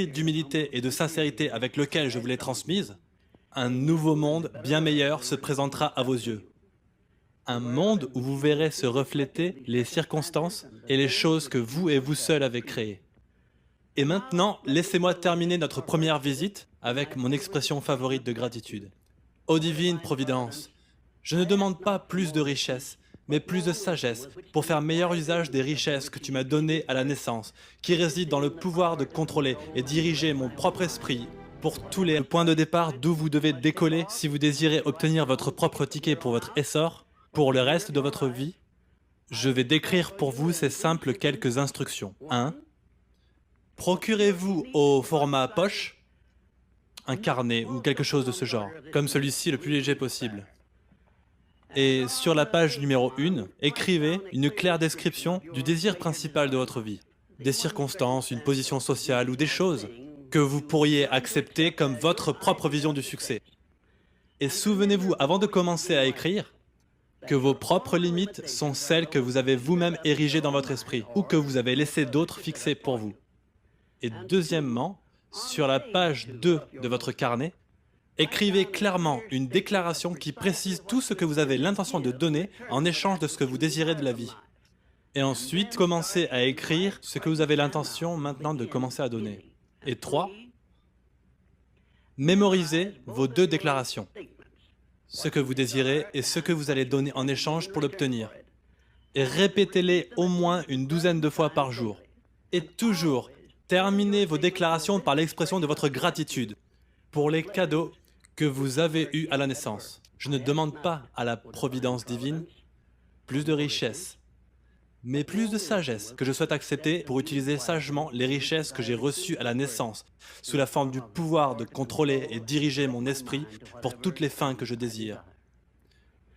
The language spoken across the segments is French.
d'humilité et de sincérité avec lequel je vous l'ai transmise, un nouveau monde bien meilleur se présentera à vos yeux. Un monde où vous verrez se refléter les circonstances et les choses que vous et vous seuls avez créées. Et maintenant, laissez-moi terminer notre première visite avec mon expression favorite de gratitude. Ô divine Providence, je ne demande pas plus de richesses, mais plus de sagesse pour faire meilleur usage des richesses que tu m'as données à la naissance, qui résident dans le pouvoir de contrôler et diriger mon propre esprit pour tous les points de départ d'où vous devez décoller si vous désirez obtenir votre propre ticket pour votre essor, pour le reste de votre vie. Je vais décrire pour vous ces simples quelques instructions. 1. Procurez-vous au format poche un carnet ou quelque chose de ce genre, comme celui-ci le plus léger possible. Et sur la page numéro 1, écrivez une claire description du désir principal de votre vie, des circonstances, une position sociale ou des choses que vous pourriez accepter comme votre propre vision du succès. Et souvenez-vous, avant de commencer à écrire, que vos propres limites sont celles que vous avez vous-même érigées dans votre esprit ou que vous avez laissé d'autres fixer pour vous. Et deuxièmement, sur la page 2 de votre carnet, écrivez clairement une déclaration qui précise tout ce que vous avez l'intention de donner en échange de ce que vous désirez de la vie. Et ensuite, commencez à écrire ce que vous avez l'intention maintenant de commencer à donner. Et 3, mémorisez vos 2 déclarations, ce que vous désirez et ce que vous allez donner en échange pour l'obtenir. Et répétez-les au moins une douzaine de fois par jour. Et toujours, terminez vos déclarations par l'expression de votre gratitude pour les cadeaux que vous avez eus à la naissance. Je ne demande pas à la providence divine plus de richesses, mais plus de sagesse que je souhaite accepter pour utiliser sagement les richesses que j'ai reçues à la naissance, sous la forme du pouvoir de contrôler et diriger mon esprit pour toutes les fins que je désire.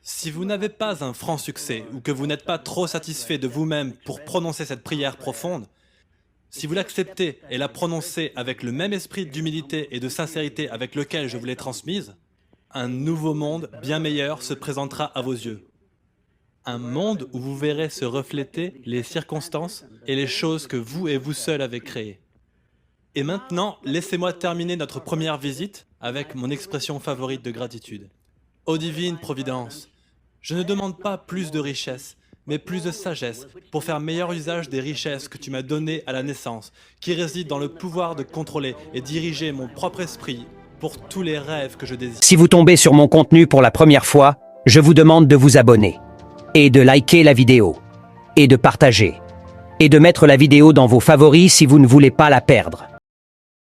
Si vous n'avez pas un franc succès ou que vous n'êtes pas trop satisfait de vous-même pour prononcer cette prière profonde, si vous l'acceptez et la prononcez avec le même esprit d'humilité et de sincérité avec lequel je vous l'ai transmise, un nouveau monde bien meilleur se présentera à vos yeux. Un monde où vous verrez se refléter les circonstances et les choses que vous et vous seuls avez créées. Et maintenant, laissez-moi terminer notre première visite avec mon expression favorite de gratitude. Ô divine Providence, je ne demande pas plus de richesses, mais plus de sagesse pour faire meilleur usage des richesses que tu m'as données à la naissance, qui résident dans le pouvoir de contrôler et diriger mon propre esprit pour tous les rêves que je désire. Si vous tombez sur mon contenu pour la première fois, je vous demande de vous abonner, et de liker la vidéo, et de partager, et de mettre la vidéo dans vos favoris si vous ne voulez pas la perdre.